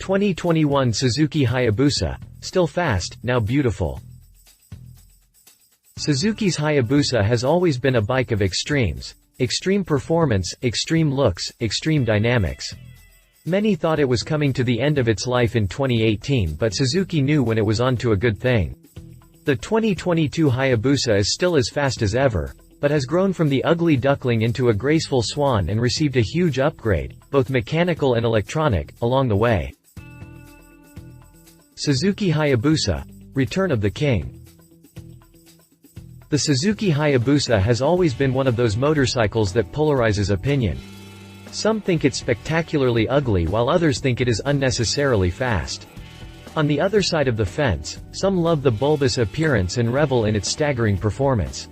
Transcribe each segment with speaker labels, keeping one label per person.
Speaker 1: 2021 Suzuki Hayabusa. Still fast, now beautiful. Suzuki's Hayabusa has always been a bike of extremes. Extreme performance, extreme looks, extreme dynamics. Many thought it was coming to the end of its life in 2018, but Suzuki knew when it was on to a good thing. The 2022 Hayabusa is still as fast as ever, but has grown from the ugly duckling into a graceful swan and received a huge upgrade, both mechanical and electronic, along the way. Suzuki Hayabusa. Return of the King. The Suzuki Hayabusa has always been one of those motorcycles that polarizes opinion. Some think it's spectacularly ugly while others think it is unnecessarily fast. On the other side of the fence, some love the bulbous appearance and revel in its staggering performance.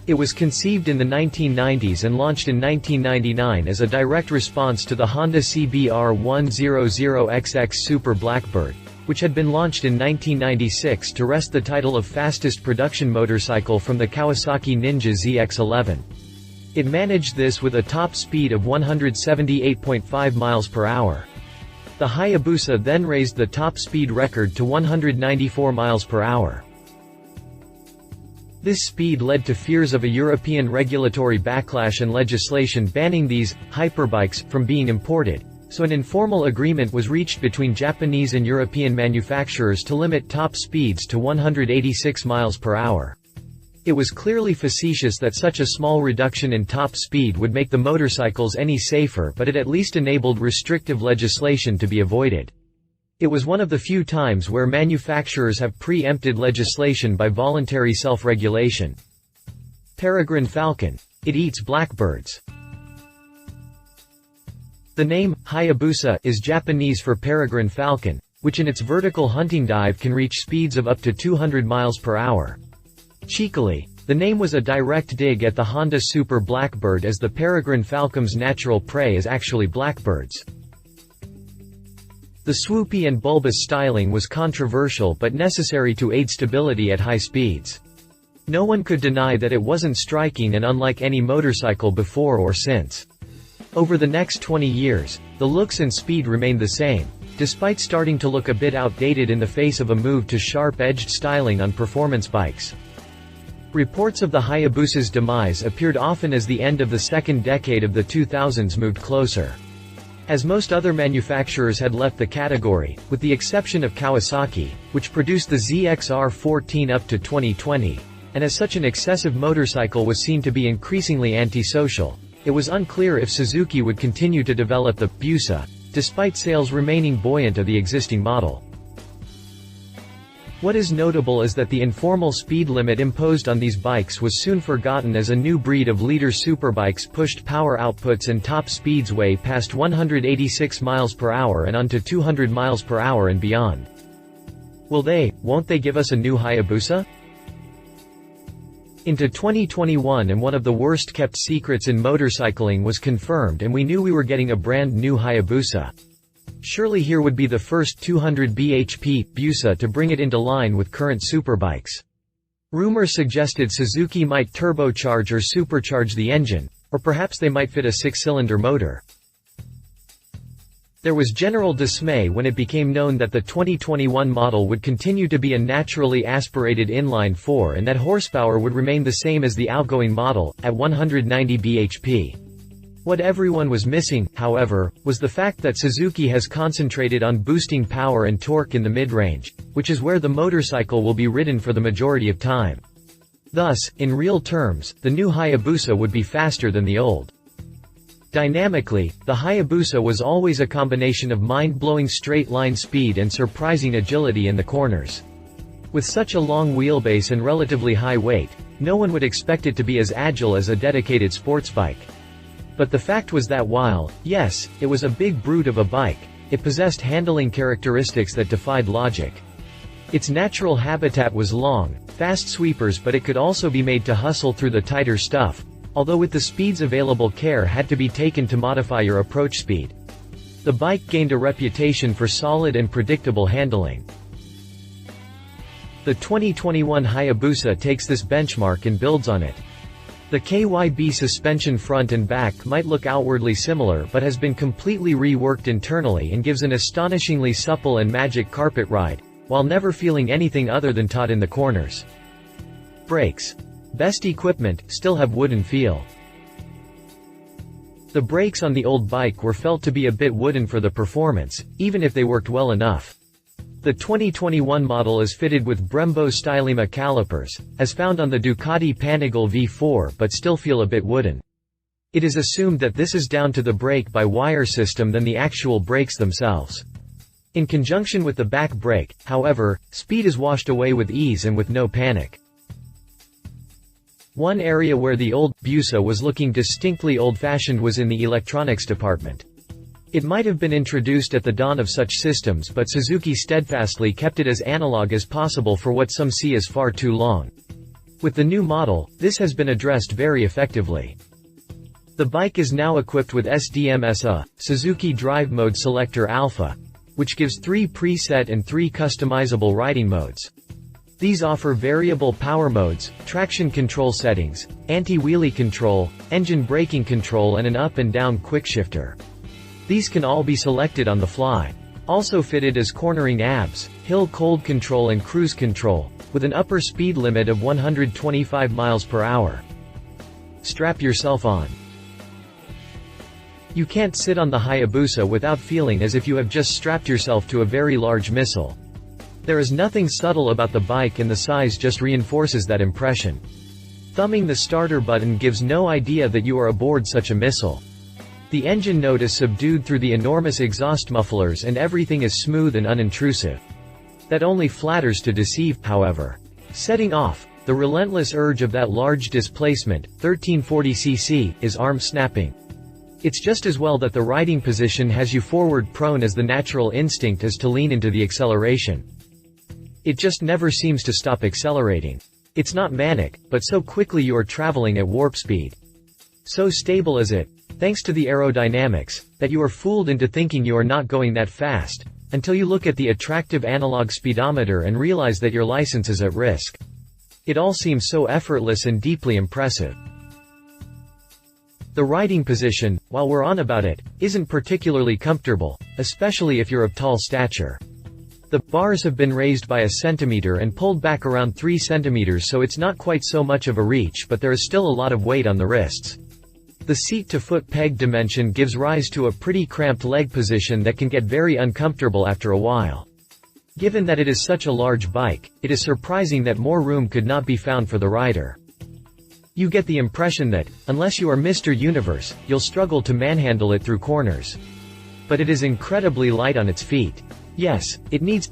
Speaker 1: It was conceived in the 1990s and launched in 1999 as a direct response to the Honda CBR100XX Super Blackbird, which had been launched in 1996 to wrest the title of fastest production motorcycle from the Kawasaki Ninja ZX-11. It managed this with a top speed of 178.5 miles per hour. The Hayabusa then raised the top speed record to 194 miles per hour. This speed led to fears of a European regulatory backlash and legislation banning these hyperbikes from being imported, so an informal agreement was reached between Japanese and European manufacturers to limit top speeds to 186 miles per hour. It was clearly facetious that such a small reduction in top speed would make the motorcycles any safer, but it at least enabled restrictive legislation to be avoided. It was one of the few times where manufacturers have pre-empted legislation by voluntary self-regulation. Peregrine falcon. It eats blackbirds. The name, Hayabusa, is Japanese for peregrine falcon, which in its vertical hunting dive can reach speeds of up to 200 miles per hour. Cheekily, the name was a direct dig at the Honda Super Blackbird, as the peregrine falcon's natural prey is actually blackbirds. The swoopy and bulbous styling was controversial but necessary to aid stability at high speeds. No one could deny that it wasn't striking and unlike any motorcycle before or since. Over the next 20 years, the looks and speed remained the same, despite starting to look a bit outdated in the face of a move to sharp-edged styling on performance bikes. Reports of the Hayabusa's demise appeared often as the end of the second decade of the 2000s moved closer. As most other manufacturers had left the category, with the exception of Kawasaki, which produced the ZX-R14 up to 2020, and as such an excessive motorcycle was seen to be increasingly antisocial, it was unclear if Suzuki would continue to develop the Busa, despite sales remaining buoyant of the existing model. What is notable is that the informal speed limit imposed on these bikes was soon forgotten as a new breed of leader superbikes pushed power outputs and top speeds way past 186 miles per hour and onto 200 miles per hour and beyond. Won't they give us a new Hayabusa? Into 2021, and one of the worst kept secrets in motorcycling was confirmed, and we knew we were getting a brand new Hayabusa. Surely here would be the first 200 bhp Busa to bring it into line with current superbikes. Rumors suggested Suzuki might turbocharge or supercharge the engine, or perhaps they might fit a 6-cylinder motor. There was general dismay when it became known that the 2021 model would continue to be a naturally aspirated inline-4 and that horsepower would remain the same as the outgoing model, at 190 bhp. What everyone was missing, however, was the fact that Suzuki has concentrated on boosting power and torque in the mid-range, which is where the motorcycle will be ridden for the majority of time. Thus, in real terms, the new Hayabusa would be faster than the old. Dynamically, the Hayabusa was always a combination of mind-blowing straight-line speed and surprising agility in the corners. With such a long wheelbase and relatively high weight, no one would expect it to be as agile as a dedicated sports bike. But the fact was that while, yes, it was a big brute of a bike, it possessed handling characteristics that defied logic. Its natural habitat was long, fast sweepers, but it could also be made to hustle through the tighter stuff, although with the speeds available care had to be taken to modify your approach speed. The bike gained a reputation for solid and predictable handling. The 2021 Hayabusa takes this benchmark and builds on it. The KYB suspension front and back might look outwardly similar but has been completely reworked internally and gives an astonishingly supple and magic carpet ride, while never feeling anything other than taut in the corners. Brakes. Best equipment, still have wooden feel. The brakes on the old bike were felt to be a bit wooden for the performance, even if they worked well enough. The 2021 model is fitted with Brembo Stylema calipers, as found on the Ducati Panigale V4 but still feel a bit wooden. It is assumed that this is down to the brake-by-wire system than the actual brakes themselves. In conjunction with the back brake, however, speed is washed away with ease and with no panic. One area where the old Busa was looking distinctly old-fashioned was in the electronics department. It might have been introduced at the dawn of such systems, but Suzuki steadfastly kept it as analog as possible for what some see as far too long. With the new model, this has been addressed very effectively. The bike is now equipped with SDMSA, Suzuki Drive Mode Selector Alpha, which gives 3 preset and 3 customizable riding modes. These offer variable power modes, traction control settings, anti-wheelie control, engine braking control and an up and down quickshifter. These can all be selected on the fly. Also fitted as cornering ABS, hill cold control and cruise control, with an upper speed limit of 125 miles per hour. Strap yourself on. You can't sit on the Hayabusa without feeling as if you have just strapped yourself to a very large missile. There is nothing subtle about the bike and the size just reinforces that impression. Thumbing the starter button gives no idea that you are aboard such a missile. The engine note is subdued through the enormous exhaust mufflers and everything is smooth and unintrusive. That only flatters to deceive, however. Setting off, the relentless urge of that large displacement, 1340cc, is arm-snapping. It's just as well that the riding position has you forward prone as the natural instinct is to lean into the acceleration. It just never seems to stop accelerating. It's not manic, but so quickly you are traveling at warp speed. So stable is it, thanks to the aerodynamics, that you are fooled into thinking you are not going that fast, until you look at the attractive analog speedometer and realize that your license is at risk. It all seems so effortless and deeply impressive. The riding position, while we're on about it, isn't particularly comfortable, especially if you're of tall stature. The bars have been raised by 1 centimeter and pulled back around 3 centimeters, so it's not quite so much of a reach, but there is still a lot of weight on the wrists. The seat-to-foot peg dimension gives rise to a pretty cramped leg position that can get very uncomfortable after a while. Given that it is such a large bike, it is surprising that more room could not be found for the rider. You get the impression that, unless you are Mr. Universe, you'll struggle to manhandle it through corners. But it is incredibly light on its feet. Yes, it needs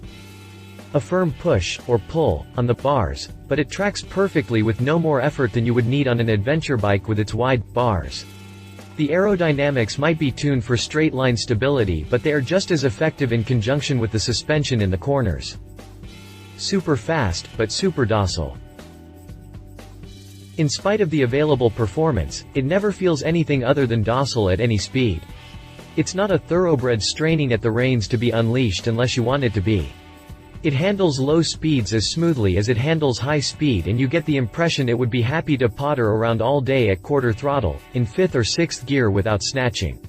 Speaker 1: a firm push, or pull, on the bars, but it tracks perfectly with no more effort than you would need on an adventure bike with its wide bars. The aerodynamics might be tuned for straight-line stability, but they are just as effective in conjunction with the suspension in the corners. Super fast, but super docile. In spite of the available performance, it never feels anything other than docile at any speed. It's not a thoroughbred straining at the reins to be unleashed unless you want it to be. It handles low speeds as smoothly as it handles high speed, and you get the impression it would be happy to potter around all day at quarter throttle, in 5th or 6th gear without snatching.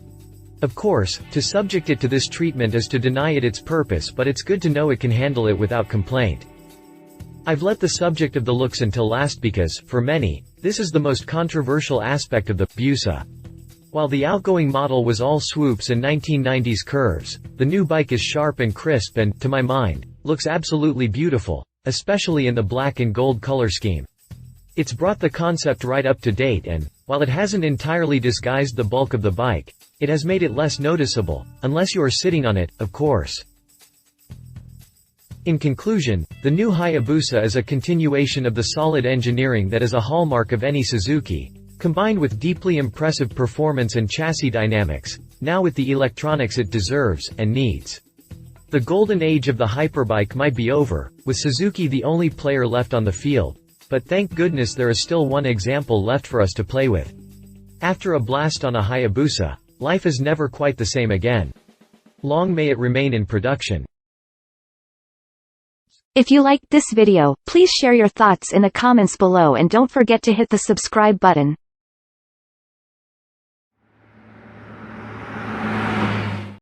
Speaker 1: Of course, to subject it to this treatment is to deny it its purpose, but it's good to know it can handle it without complaint. I've let the subject of the looks until last because, for many, this is the most controversial aspect of the Busa. While the outgoing model was all swoops and 1990s curves, the new bike is sharp and crisp and, to my mind, looks absolutely beautiful, especially in the black and gold color scheme. It's brought the concept right up to date and, while it hasn't entirely disguised the bulk of the bike, it has made it less noticeable, unless you are sitting on it, of course. In conclusion, the new Hayabusa is a continuation of the solid engineering that is a hallmark of any Suzuki, combined with deeply impressive performance and chassis dynamics, now with the electronics it deserves, and needs. The golden age of the hyperbike might be over, with Suzuki the only player left on the field, but thank goodness there is still one example left for us to play with. After a blast on a Hayabusa, life is never quite the same again. Long may it remain in production.
Speaker 2: If you liked this video, please share your thoughts in the comments below and don't forget to hit the subscribe button.